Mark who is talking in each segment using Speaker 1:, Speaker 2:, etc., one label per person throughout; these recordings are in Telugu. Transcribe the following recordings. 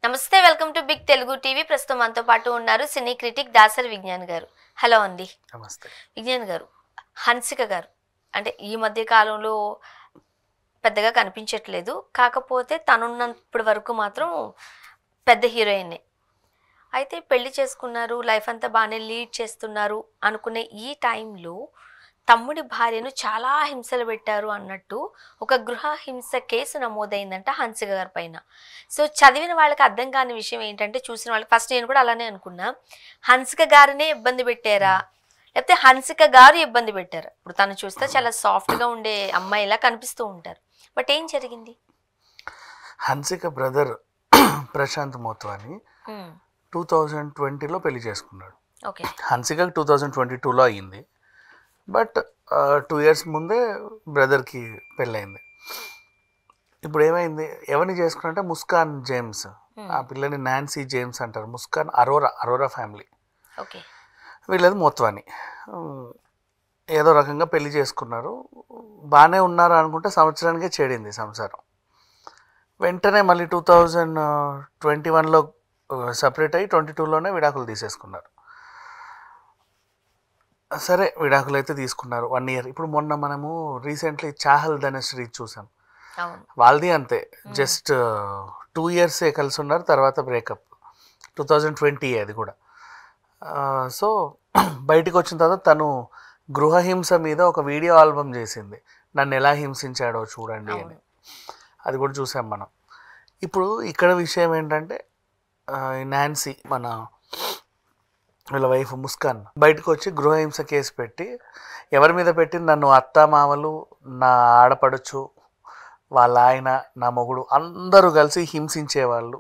Speaker 1: నమస్తే, welcome to big Telugu TV. ప్రస్తుతం మనతో పాటు ఉన్నారు సినీ క్రిటిక్ దాసరి విజ్ఞాన్ గారు. హలో అండి.
Speaker 2: నమస్తే
Speaker 1: విజ్ఞాన్ గారు, హన్సిక గారు అంటే ఈ మధ్య కాలంలో పెద్దగా కనిపించట్లేదు. కాకపోతే తనున్నప్పటి వరకు మాత్రం పెద్ద హీరోయిన్నే. అయితే పెళ్లి చేసుకున్నారు, లైఫ్ అంతా బాగానే లీడ్ చేస్తున్నారు అనుకునే ఈ టైంలో తమ్ముడి భార్యను చాలా హింసలు పెట్టారు అన్నట్టు ఒక గృహ హింస కేసు నమోదైందంట హన్సిక గారి పైన. సో చదివిన వాళ్ళకి అర్థం కాని విషయం ఏంటంటే, చూసిన వాళ్ళకి ఫస్ట్ నేను కూడా అలానే అనుకున్నా, హన్సిక గారినే ఇబ్బంది పెట్టారా లేకపోతే హన్సిక గారు ఇబ్బంది పెట్టారా? ఇప్పుడు తను చూస్తే చాలా సాఫ్ట్గా ఉండే అమ్మాయిలా కనిపిస్తూ ఉంటారు, బట్ ఏం జరిగింది?
Speaker 2: హన్సిక బ్రదర్ ప్రశాంత్ మోత్వాని 2020లో పెళ్లి చేసుకున్నాడు.
Speaker 1: ఓకే.
Speaker 2: హన్సిక 2022లో అయ్యింది. బట్ 2 years ముందే బ్రదర్కి పెళ్ళయింది. ఇప్పుడు ఏమైంది, ఎవరిని చేసుకున్నంటే ముస్కాన్ జేమ్స్, ఆ పిల్లని నాన్సీ జేమ్స్ అంటారు. Muskan Arora family,
Speaker 1: okay.
Speaker 2: వీళ్ళది మోత్వాని. ఏదో రకంగా పెళ్లి చేసుకున్నారు, బాగానే ఉన్నారు అనుకుంటే సంవత్సరానికే చెడింది సంసారం. వెంటనే మళ్ళీ 2021లో సపరేట్ అయ్యి 22లోనే విడాకులు తీసేసుకున్నారు. సరే, విడాకులు అయితే తీసుకున్నారు 1 year. ఇప్పుడు మొన్న మనము రీసెంట్లీ చాహల్ ధనశ్రీ చూసాం, వాళ్ళది అంతే. జస్ట్ 2 years కలిసి ఉన్నారు, తర్వాత బ్రేకప్. 2020 అది కూడా. సో బయటికి వచ్చిన తర్వాత తను గృహహింస మీద ఒక వీడియో ఆల్బమ్ చేసింది, నన్ను ఎలా హింసించాడో చూడండి అని. అది కూడా చూసాం మనం. ఇప్పుడు ఇక్కడ విషయం ఏంటంటే, నాన్సీ మన వీళ్ళ వైఫ్ ముస్కాన్ బయటకు వచ్చి గృహహింస కేసు పెట్టి, ఎవరి మీద పెట్టి, నన్ను అత్తామామలు, నా ఆడపడచ్చు, వాళ్ళ ఆయన, నా మొగుడు అందరూ కలిసి హింసించేవాళ్ళు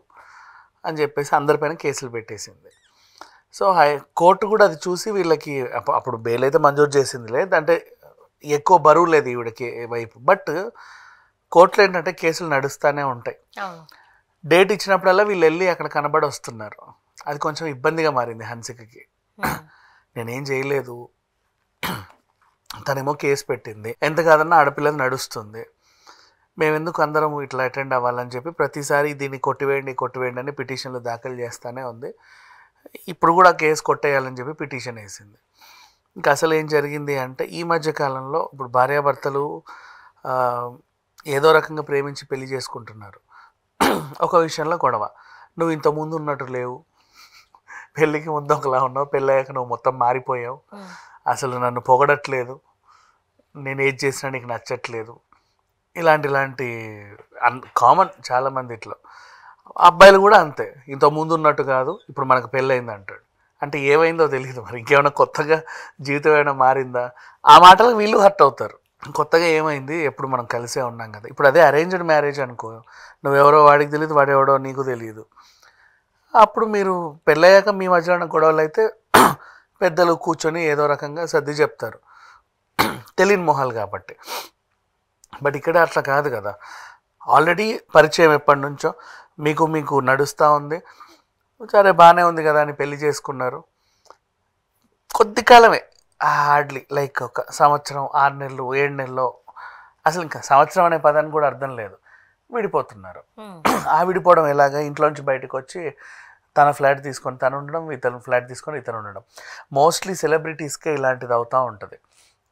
Speaker 2: అని చెప్పేసి అందరిపైన కేసులు పెట్టేసింది. సో కోర్టు కూడా అది చూసి వీళ్ళకి అప్పుడు బెయిల్ అయితే మంజూరు చేసింది లేదు, అంటే ఎక్కువ బరువు లేదు ఈవిడకి వైపు. బట్ కోర్టులో ఏంటంటే కేసులు నడుస్తూనే ఉంటాయి. డేట్ ఇచ్చినప్పుడల్లా వీళ్ళు వెళ్ళి అక్కడ కనబడి వస్తున్నారు. అది కొంచెం ఇబ్బందిగా మారింది హన్సికకి. నేనేం చేయలేదు, తనేమో కేసు పెట్టింది, ఎంత కాదన్నా ఆడపిల్లది నడుస్తుంది, మేమెందుకు అందరం ఇట్లా అటెండ్ అవ్వాలని చెప్పి ప్రతిసారి దీన్ని కొట్టివేయండి అని పిటిషన్లు దాఖలు చేస్తూనే ఉంది. ఇప్పుడు కూడా కేసు కొట్టేయాలని చెప్పి పిటిషన్ వేసింది. ఇంకా అసలు ఏం జరిగింది అంటే, ఈ మధ్య కాలంలో ఇప్పుడు భార్యాభర్తలు ఏదో రకంగా ప్రేమించి పెళ్లి చేసుకుంటున్నారు. ఒక విషయంలో గొడవ, నువ్వు ఇంతకుముందు ఉన్నట్టు లేవు, పెళ్ళికి ముందు ఒకలా ఉన్నావు, పెళ్ళయ్యాక నువ్వు మొత్తం మారిపోయావు, అసలు నన్ను పొగడట్లేదు, నేను ఏది చేసినా నీకు నచ్చట్లేదు, ఇలాంటి కామన్ చాలామంది. ఇట్లా అబ్బాయిలు కూడా అంతే, ఇంతకుముందు ఉన్నట్టు కాదు, ఇప్పుడు మనకు పెళ్ళయింది అంటాడు. అంటే ఏమైందో తెలియదు, మరి ఇంకేమైనా కొత్తగా జీవితం ఏమైనా మారిందా? ఆ మాటలకు వీళ్ళు హర్ట్ అవుతారు. కొత్తగా ఏమైంది, ఎప్పుడు మనం కలిసే ఉన్నాం కదా. ఇప్పుడు అదే అరేంజ్డ్ మ్యారేజ్ అనుకో, నువ్వెవరో వాడికి తెలియదు, వాడెవడో నీకు తెలియదు. అప్పుడు మీరు పెళ్ళయ్యాక మీ మధ్యలో గొడవలు అయితే పెద్దలు కూర్చొని ఏదో రకంగా సర్ది చెప్తారు, తెలియని మొహాలు కాబట్టి. బట్ ఇక్కడ అట్లా కాదు కదా, ఆల్రెడీ పరిచయం ఎప్పటి నుంచో మీకు నడుస్తూ ఉంది, సరే బాగానే ఉంది కదా అని పెళ్లి చేసుకున్నారు. కొద్ది కాలమే, హార్డ్లీ లైక్ ఒక సంవత్సరం, 6 నెలలు, 7 నెలలు, అసలు ఇంకా సంవత్సరం అనే పదానికి కూడా అర్థం లేదు, విడిపోతున్నారు. ఆ విడిపోవడం ఎలాగా, ఇంట్లోంచి బయటకు వచ్చి తన ఫ్లాట్ తీసుకొని తను ఉండడం, ఇతను ఫ్లాట్ తీసుకొని ఇతను ఉండడం. మోస్ట్లీ సెలబ్రిటీస్కే ఇలాంటిది అవుతూ ఉంటుంది.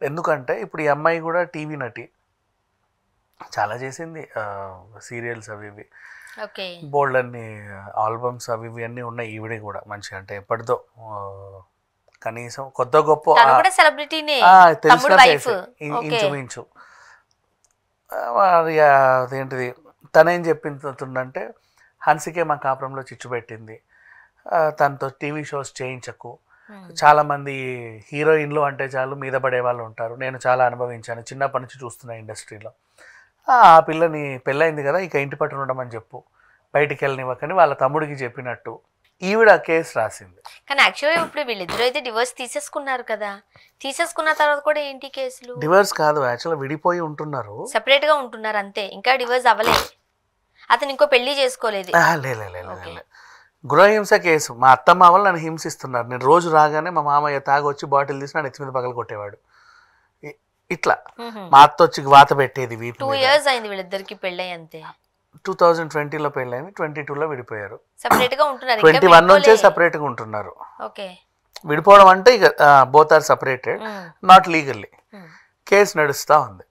Speaker 2: ఎందుకంటే ఇప్పుడు ఈ అమ్మాయి కూడా టీవీ నటి, చాలా చేసింది, సీరియల్స్ అవి ఇవి, బోల్డ్ అన్ని ఆల్బమ్స్ అవి ఇవి అన్నీ ఉన్నాయి. ఈవిడే కూడా మంచిగా, అంటే ఎప్పటిదో కనీసం కొత్త గొప్ప ఇంచుమించు. అదేంటిది, తనేం చెప్పిందంటే, హన్సికే మా కాపురంలో చిచ్చు పెట్టింది, తనతో టీవీ షోస్ చేయించకు, చాలామంది హీరోయిన్లు అంటే చాలు మీద పడే వాళ్ళు ఉంటారు, నేను చాలా అనుభవించాను, చిన్నప్పటి నుంచి చూస్తున్నా ఇండస్ట్రీలో. ఆ పిల్లని పెళ్ళయింది కదా, ఇక ఇంటి పట్టున ఉండమని చెప్పు, బయటికి వెళ్ళనివ్వకని వాళ్ళ తమ్ముడికి చెప్పినట్టు ఈవిడ కేసు రాసింది.
Speaker 1: కానీ యాక్చువల్గా ఇప్పుడు వీళ్ళిద్దరూ అయితే డివోర్స్ తీసేసుకున్నారు కదా, తీసేసుకున్న తర్వాత కూడా ఏంటి కేసులు?
Speaker 2: డివోర్స్ కాదు, యాక్చువల్గా విడిపోయి ఉంటున్నారు,
Speaker 1: సెపరేట్ గా ఉంటున్నారు అంతే, ఇంకా డివోర్స్ అవ్వలేదు. అతను ఇంకో పెళ్లి చేసుకోలేదు.
Speaker 2: గృహహింస కేసు. మా అత్తమ్మ వాళ్ళు నన్ను హింసిస్తున్నారు, నేను రోజు రాగానే మా మామయ్య తాగొచ్చి బాటిల్ తీసి నా నెత్తి మీద పగలు కొట్టేవాడు, ఇట్లా మా అత్త వచ్చి వాత పెట్టేది.
Speaker 1: 2 years అయింది వీళ్ళిద్దరికి పెళ్ళై అంతే.
Speaker 2: 2020లో పెళ్ళైంది, 22లో విడిపోయారు.
Speaker 1: సెపరేట్ గా ఉంటున్నారు
Speaker 2: 21 నుంచే సపరేట్గా ఉంటున్నారు.
Speaker 1: ఓకే.
Speaker 2: విడిపోవడం అంటే ఇక both are separated, not legally. Case నడుస్తూ ఉంది.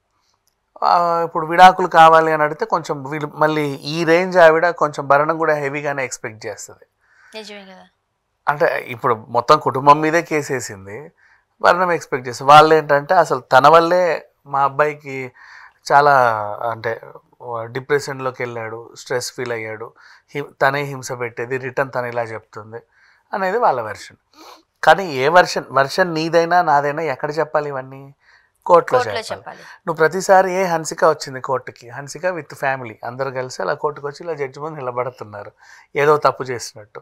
Speaker 2: ఇప్పుడు విడాకులు కావాలి అని అడిగితే కొంచెం వీళ్ళు మళ్ళీ ఈ రేంజ్ ఆవిడ కొంచెం భరణం కూడా హెవీగానే ఎక్స్పెక్ట్ చేస్తుంది.
Speaker 1: నిజమే కదా.
Speaker 2: అంటే ఇప్పుడు మొత్తం కుటుంబం మీదే కేసు వేసింది, భరణం ఎక్స్పెక్ట్ చేస్తుంది. వాళ్ళు ఏంటంటే అసలు తన వల్లే మా అబ్బాయికి చాలా అంటే డిప్రెషన్లోకి వెళ్ళాడు, స్ట్రెస్ ఫీల్ అయ్యాడు, తనే హింస పెట్టేది, రిటర్న్ తను ఇలా చెప్తుంది అనేది వాళ్ళ వెర్షన్. కానీ ఏ వెర్షన్ నీదైనా నాదైనా ఎక్కడ చెప్పాలి ఇవన్నీ? కోర్టులో చెప్పాలి. నువ్వు ప్రతిసారి హన్సిక వచ్చింది కోర్టుకి, హన్సిక విత్ ఫ్యామిలీ అందరు కలిసి అలా కోర్టుకు వచ్చి ఇలా జడ్జి ముందు నిలబడుతున్నారు ఏదో తప్పు చేసినట్టు.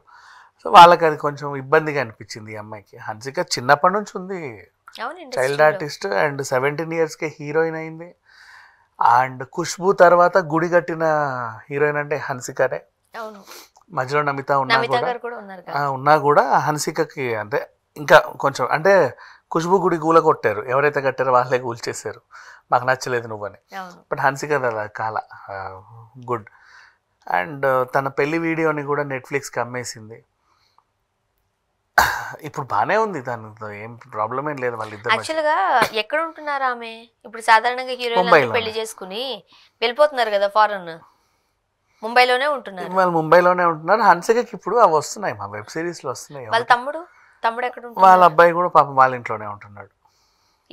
Speaker 2: సో వాళ్ళకి అది కొంచెం ఇబ్బందిగా అనిపించింది ఈ అమ్మాయికి. హన్సిక చిన్నప్పటి నుంచి ఉంది, చైల్డ్ ఆర్టిస్ట్, అండ్ 17 yearsకే హీరోయిన్ అయింది. అండ్ ఖుష్బూ తర్వాత గుడి కట్టిన హీరోయిన్ అంటే హన్సికనే. మధ్యలో నమిత ఉన్నా కూడా హన్సికకి అంటే ఇంకా కొంచెం అంటే ఖుష్బూ గుడి కూల కొట్టారు, ఎవరైతే కట్టారో వాళ్ళే కూల్చేశారు, మాకు నచ్చలేదు నువ్వని. బట్ హన్సిక కాల గుడ్. అండ్ తన పెళ్లి వీడియోని కూడా నెట్ఫ్లిక్స్కి అమ్మేసింది. ఇప్పుడు బానే ఉంది, దానితో ఏం ప్రాబ్లం ఏం లేదు. వాళ్ళిద్దరు
Speaker 1: యాక్చువల్గా ఎక్కడ ఉంటున్నారు ఆమె ఇప్పుడు? సాధారణంగా హీరోయిన్ పెళ్లి చేసుకుని వెళ్ళిపోతున్నారు కదా ఫారెన్, ముంబైలోనే ఉంటున్నారు.
Speaker 2: వాళ్ళు ముంబైలోనే ఉంటున్నారు. హన్సికకి ఇప్పుడు అవి వస్తున్నాయి, మా వెబ్ సిరీస్లో వస్తున్నాయి.
Speaker 1: వాళ్ళ తమ్ముడు ఎక్కడ ఉంటాడు?
Speaker 2: వాళ్ళ అబ్బాయి కూడా పాపం వాళ్ళ ఇంట్లోనే ఉంటున్నాడు.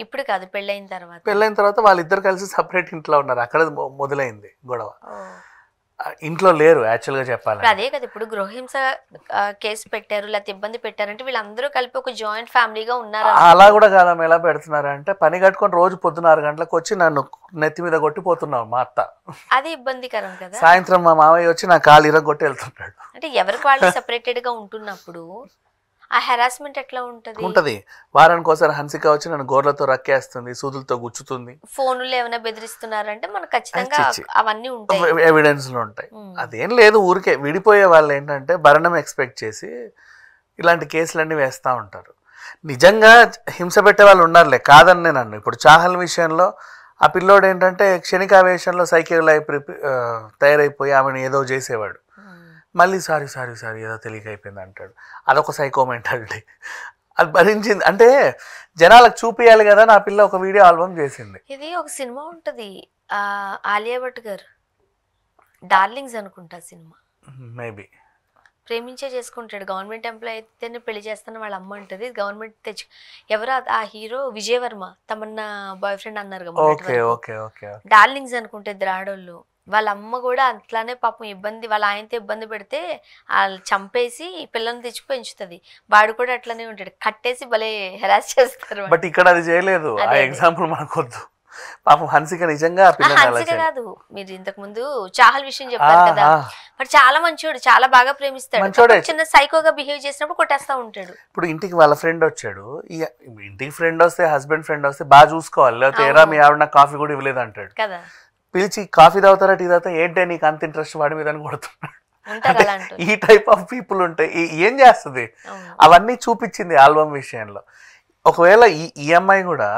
Speaker 1: ఇప్పుడు కాదు, పెళ్ళైన తర్వాత
Speaker 2: వాళ్ళిద్దరు కలిసి సపరేట్ ఇంట్లో ఉన్నారు. అక్కడ మొదలైంది గొడవ. ఇంట్లో లేరు యాక్చువల్గా చెప్పాలి.
Speaker 1: అదే కదా, ఇప్పుడు గృహహింస కేసు పెట్టారు లేకపోతే ఇబ్బంది పెట్టారంటే వీళ్ళందరూ కలిపి ఒక జాయింట్ ఫ్యామిలీగా ఉన్నారు.
Speaker 2: అలా కూడా కాలం ఎలా పెడుతున్నారంటే పని కట్టుకొని రోజు పొద్దున్న 6 గంటలకు వచ్చి నన్ను నెత్తి మీద కొట్టిపోతున్నావు మా అత్త.
Speaker 1: అది ఇబ్బందికరం కదా.
Speaker 2: సాయంత్రం మా మామయ్య వచ్చి నా కాలు ఇరగొట్టి వెళ్తున్నాడు.
Speaker 1: అంటే ఎవరికి వాళ్ళు సెపరేటెడ్ గా ఉంటున్నప్పుడు ఆ హెరాస్మెంట్ ఎట్లా ఉంటది?
Speaker 2: వారానికి ఒకసారి హన్సిక వచ్చి నన్ను గోర్లతో రక్కేస్తుంది, సూదులతో గుచ్చుతుంది,
Speaker 1: ఫోన్లు ఏమైనా బెదిరిస్తున్నారంటే మనకు ఖచ్చితంగా అవన్నీ ఉంటాయి,
Speaker 2: ఎవిడెన్స్లు ఉంటాయి. అదేం లేదు, ఊరికే విడిపోయే వాళ్ళు ఏంటంటే భరణం ఎక్స్పెక్ట్ చేసి ఇలాంటి కేసులన్నీ వేస్తూ ఉంటారు. నిజంగా హింస పెట్టే వాళ్ళు ఉన్నారులే, కాదని నేను అన్ను. ఇప్పుడు చాహల్ విషయంలో ఆ పిల్లోడు ఏంటంటే క్షణికావేశంలో సైకిల్ తయారైపోయి ఆమెను ఏదో చేసేవాడు, మళ్ళీ సారీ ఏదో తెలియక అయిపోయింది అంటాడు. అదొక సైకో మెంటాలిటీ. అది భరించింది అంటే జనాలకు చూపియాలి కదా. నా పిల్ల ఒక వీడియో ఆల్బమ్ చేసింది.
Speaker 1: ఇది ఒక సినిమా ఉంటది, ఆలియా భట్ గారు డార్లింగ్స్ అనుకుంటా సినిమా.
Speaker 2: మేబీ
Speaker 1: ప్రేమించే చేసుకుంటాడు, గవర్నమెంట్ ఎంప్లాయ్ అయితేనే పెళ్లి చేస్తాను వాళ్ళ అమ్మ అంటది. గవర్నమెంట్ తెచ్చు ఎవరు ఆ hero Vijay Verma Tamannaah boy friend అన్నారు కదా, డార్లింగ్స్ అనుకుంటే ఇద్దరు ఆడోళ్ళు. వాళ్ళ అమ్మ కూడా అట్లానే పాపం ఇబ్బంది, వాళ్ళ ఆయనతో ఇబ్బంది పెడితే వాళ్ళు చంపేసి పిల్లల్ని తెచ్చి పెంచుతుంది. వాడు కూడా అట్లానే ఉంటాడు, కట్టేసి భలే హెరాస్ చేస్తారు.
Speaker 2: బట్ ఇక్కడ అది చేయలేదు. ఆ ఎగ్జాంపుల్ మనకు వద్దు. పాపం హన్సిక నిజంగా
Speaker 1: హన్సిక కాదు, మీరు ఇంతకు ముందు చాహల్ విషయం చెప్పారు కదా, మరి చాలా మంచోడు, చాలా బాగా ప్రేమిస్తాడు, చిన్న సైకోగా బిహేవ్ చేసినప్పుడు కొట్టేస్తా ఉంటాడు.
Speaker 2: ఇప్పుడు ఇంటికి వాళ్ళ ఫ్రెండ్ వచ్చాడు, ఇంటికి ఫ్రెండ్ వస్తే హస్బెండ్ ఫ్రెండ్ వస్తే బాగా చూసుకోవాలి, లేకపోతే ఏరా మీ ఆవిడ నాకు కాఫీ కూడా ఇవ్వలేదు అంటాడు
Speaker 1: కదా.
Speaker 2: పిలిచి కాఫీ తాగుతారా టీ తాగుతా ఏంటే నీకు అంత ఇంట్రెస్ట్ వాడి మీద అని కొడుతున్నాడు. ఈ టైప్ ఆఫ్ పీపుల్ ఉంటాయి. ఏం చేస్తుంది? అవన్నీ చూపించింది ఆల్బమ్ విషయంలో. ఒకవేళ ఈ అమ్మాయి కూడా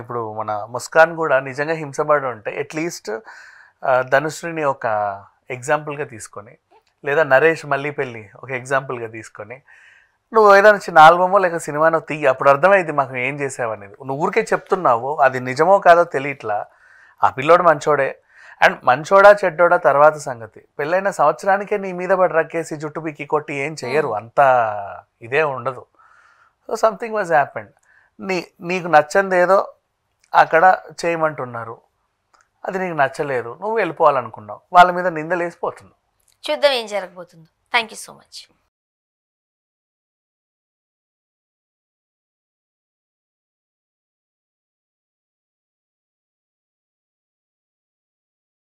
Speaker 2: ఇప్పుడు మన ముస్కాన్ కూడా నిజంగా హింసపడి ఉంటే అట్లీస్ట్ ధనుశ్రీని ఒక ఎగ్జాంపుల్గా తీసుకొని, లేదా నరేష్ మల్లీపల్లి ఒక ఎగ్జాంపుల్గా తీసుకొని నువ్వు ఏదైనా చిన్న ఆల్బమో లేక సినిమానో తీయి, అప్పుడు అర్థమైంది మాకు ఏం చేసావనేది. నువ్వు ఊరికే చెప్తున్నావు, అది నిజమో కాదో తెలియట్లా. ఆ పిల్లోడు మంచోడే, అండ్ మంచోడా చెడ్డోడా తర్వాత సంగతి. పెళ్ళైన సంవత్సరానికే నీ మీద పడి రక్కేసి జుట్టు పిక్కి కొట్టి ఏం చెయ్యరు, అంత ఇదే ఉండదు. So something was happened. నీకు నచ్చంది ఏదో అక్కడ చేయమంటున్నారు, అది నీకు నచ్చలేదు, నువ్వు వెళ్ళిపోవాలనుకున్నావు, వాళ్ళ మీద నిందలేసిపోతున్నావు.
Speaker 1: చూద్దాం ఏం జరగబోతుందో. Thank you so much.